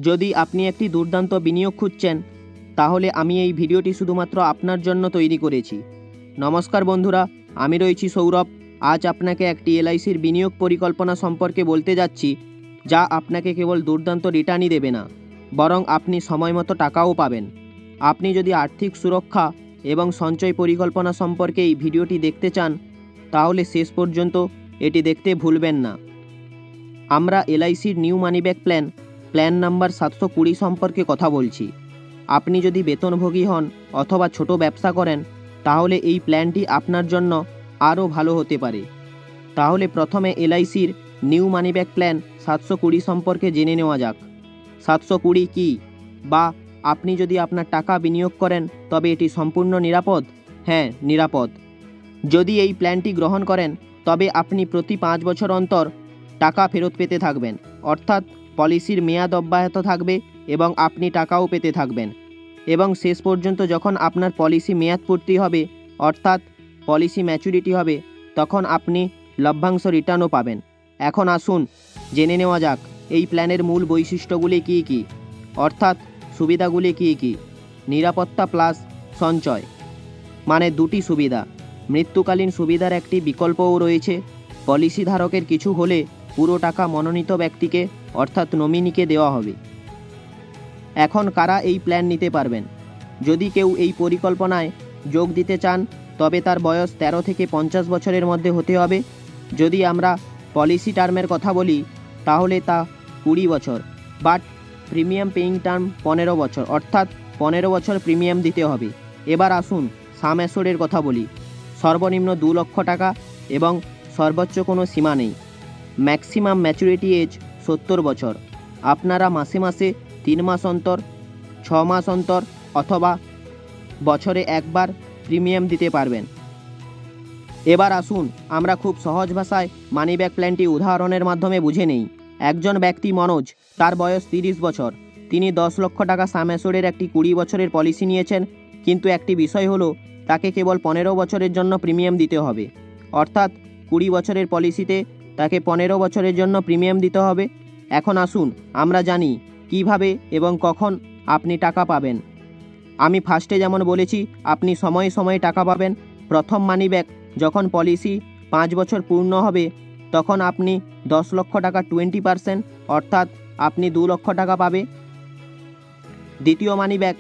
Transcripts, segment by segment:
যদি আপনি একটি দুর্দান্ত বিনিয়োগ খুঁজছেন তাহলে আমি এই ভিডিওটি শুধুমাত্র আপনার জন্য তৈরি করেছি। নমস্কার বন্ধুরা, আমি রয়েছি সৌরভ। আজ আপনাকে একটি এলআইসির বিনিয়োগ পরিকল্পনা সম্পর্কে বলতে যাচ্ছি, যা আপনাকে কেবল দুর্দান্ত রিটার্নই দেবে না, বরং আপনি সময়মতো টাকাও পাবেন। আপনি যদি আর্থিক সুরক্ষা এবং সঞ্চয় পরিকল্পনা সম্পর্কে এই ভিডিওটি দেখতে চান তাহলে শেষ পর্যন্ত এটি দেখতে ভুলবেন না। আমরা এলআইসির new money back plan number 720 সম্পর্কে কথা বলছি। আপনি যদি বেতনভোগী হন অথবা ছোট ব্যবসা করেন তাহলে এই প্ল্যানটি আপনার জন্য আরও ভালো হতে পারে। তাহলে প্রথমে এলআইসির নিউ মানি ব্যাক প্ল্যান 720 সম্পর্কে জেনে নেওয়া যাক। 720 কী, বা আপনি যদি আপনার টাকা বিনিয়োগ করেন তবে এটি সম্পূর্ণ নিরাপদ? হ্যাঁ, নিরাপদ। যদি এই প্ল্যানটি গ্রহণ করেন তবে আপনি প্রতি 5 বছর অন্তর টাকা ফেরত পেতে থাকবেন, অর্থাৎ পলিসির মেয়াদ অব্যাহত থাকবে এবং আপনি টাকাও পেতে থাকবেন। এবং শেষ পর্যন্ত যখন আপনার পলিসি মেয়াদ পূর্তি হবে, অর্থাৎ পলিসি ম্যাচুরিটি হবে, তখন আপনি লভ্যাংশ রিটার্নও পাবেন। এখন আসুন জেনে নেওয়া যাক এই প্ল্যানের মূল বৈশিষ্ট্যগুলি কী কী, অর্থাৎ সুবিধাগুলি কী কী। নিরাপত্তা প্লাস সঞ্চয়, মানে দুটি সুবিধা। মৃত্যুকালীন সুবিধার একটি বিকল্পও রয়েছে। পলিসি ধারকের কিছু হলে পুরো টাকা মনোনীত ব্যক্তিকে অর্থাৎ নমিনিকে দেওয়া হবে। এখন কারা এই প্ল্যান নিতে পারবেন? যদি কেউ এই পরিকল্পনায় যোগ দিতে চান তবে তার বয়স 13 থেকে 50 বছরের মধ্যে হতে হবে। যদি আমরা পলিসি টার্মের কথা বলি তাহলে তা 20 বছর, বাট প্রিমিয়াম পেইং টার্ম 15 বছর, অর্থাৎ 15 বছর প্রিমিয়াম দিতে হবে। এবার আসুন সাম অ্যাসোর্ডের কথা বলি। সর্বনিম্ন 2 লক্ষ টাকা এবং সর্বোচ্চ কোনো সীমা নেই। ম্যাক্সিমাম ম্যাচুরিটি এজ 70 বছর। আপনারা মাসে মাসে 3 মাস অন্তর, 6 মাস অন্তর অথবা বছরে একবার প্রিমিয়াম দিতে পারবেন। এবার আসুন আমরা খুব সহজ ভাষায় মানি ব্যাক প্ল্যানটি উদাহরণের মাধ্যমে বুঝে নেই। একজন ব্যক্তি মনোজ, তার বয়স 30 বছর। তিনি 10 লক্ষ টাকা সাম অ্যাসোর্ডের একটি 20 বছরের পলিসি নিয়েছেন, কিন্তু একটি বিষয় হলো তাকে কেবল 15 বছরের জন্য প্রিমিয়াম দিতে হবে। অর্থাৎ 20 বছরের পলিসিতে তাকে 15 বছরের জন্য প্রিমিয়াম দিতে হবে। এখন আসুন আমরা জানি কিভাবে এবং কখন আপনি টাকা পাবেন। আমি ফার্স্টে যেমন বলেছি, আপনি সময়ে সময়ে টাকা পাবেন। প্রথম মানি ব্যাক যখন পলিসি 5 বছর পূর্ণ হবে তখন আপনি 10 লক্ষ টাকা 20%, অর্থাৎ আপনি 2 লক্ষ টাকা পাবে। দ্বিতীয় মানি ব্যাক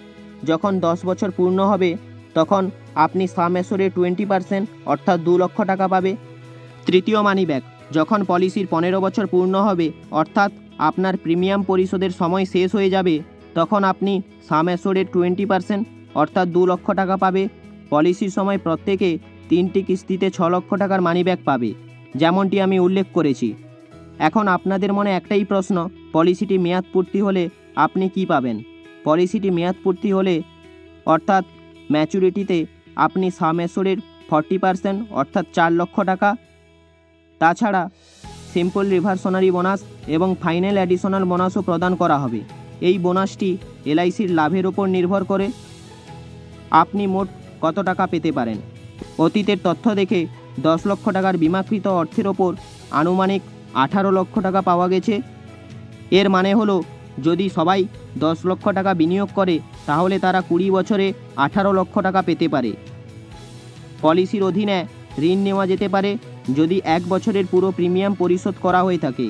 যখন 10 বছর পূর্ণ হবে তখন আপনি সাম অ্যাসোর্ডের 20%, অর্থাৎ 2 লক্ষ টাকা পাবে। তৃতীয় মানি ব্যাক যখন পলিসির 15 বছর পূর্ণ হবে, অর্থাৎ আপনার প্রিমিয়াম পরিশোধের সময় শেষ হয়ে যাবে, তখন আপনি সাম অ্যাসোর্ডের 20%, অর্থাৎ 2 লক্ষ টাকা পাবে। পলিসির সময় প্রত্যেকে 3টি কিস্তিতে 6 লক্ষ টাকার মানি ব্যাক পাবে, যেমনটি আমি উল্লেখ করেছি। এখন আপনাদের মনে একটাই প্রশ্ন, পলিসিটি মেয়াদ পূর্তি হলে আপনি কি পাবেন? পলিসিটি মেয়াদ পূর্তি হলে অর্থাৎ ম্যাচুরিটিতে আপনি সাম অ্যাসোর্ডের 40%, অর্থাৎ 4 লক্ষ টাকা। তাছাড়া সিম্পল রিভার্সনারি বোনাস এবং ফাইনাল অ্যাডিশনাল বোনাসও প্রদান করা হবে। এই বোনাসটি এলআইসির লাভের ওপর নির্ভর করে আপনি মোট কত টাকা পেতে পারেন। অতীতের তথ্য দেখে 10 লক্ষ টাকার বিমাকৃত অর্থের ওপর আনুমানিক 18 লক্ষ টাকা পাওয়া গেছে। এর মানে হলো যদি সবাই 10 লক্ষ টাকা বিনিয়োগ করে তাহলে তারা 20 বছরে 18 লক্ষ টাকা পেতে পারে। পলিসির অধীনে ঋণ নেওয়া যেতে পারে যদি 1 বছরের পুরো প্রিমিয়াম পরিশোধ করা হয়ে থাকে,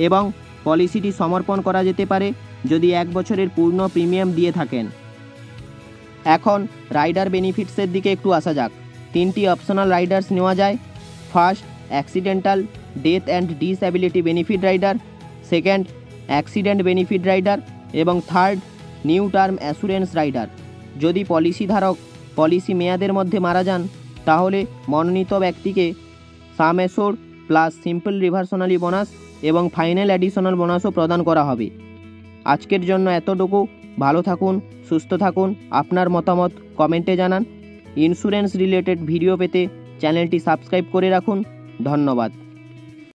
এবং পলিসিটি সমর্পণ করা যেতে পারে যদি 1 বছরের পূর্ণ প্রিমিয়াম দিয়ে থাকেন। এখন রাইডার বেনিফিটসের দিকে একটু আসা যাক। 3টি অপশনাল রাইডার্স নেওয়া যায়। First, accidental death and disability benefit rider. Second, accident benefit rider. এবং third, new term assurance rider. যদি পলিসি ধারক পলিসি মেয়াদের মধ্যে মারা যান তাহলে মনোনীত ব্যক্তিকে sum assured plus simple reversionary bonus এবং ফাইনাল অ্যাডিশনাল বোনাসও প্রদান করা হবে। আজকের জন্য এতটুকু। ভালো থাকুন, সুস্থ থাকুন। আপনার মতামত কমেন্টে জানান। ইন্স্যুরেন্স রিলেটেড ভিডিও পেতে চ্যানেলটি সাবস্ক্রাইব করে রাখুন। ধন্যবাদ।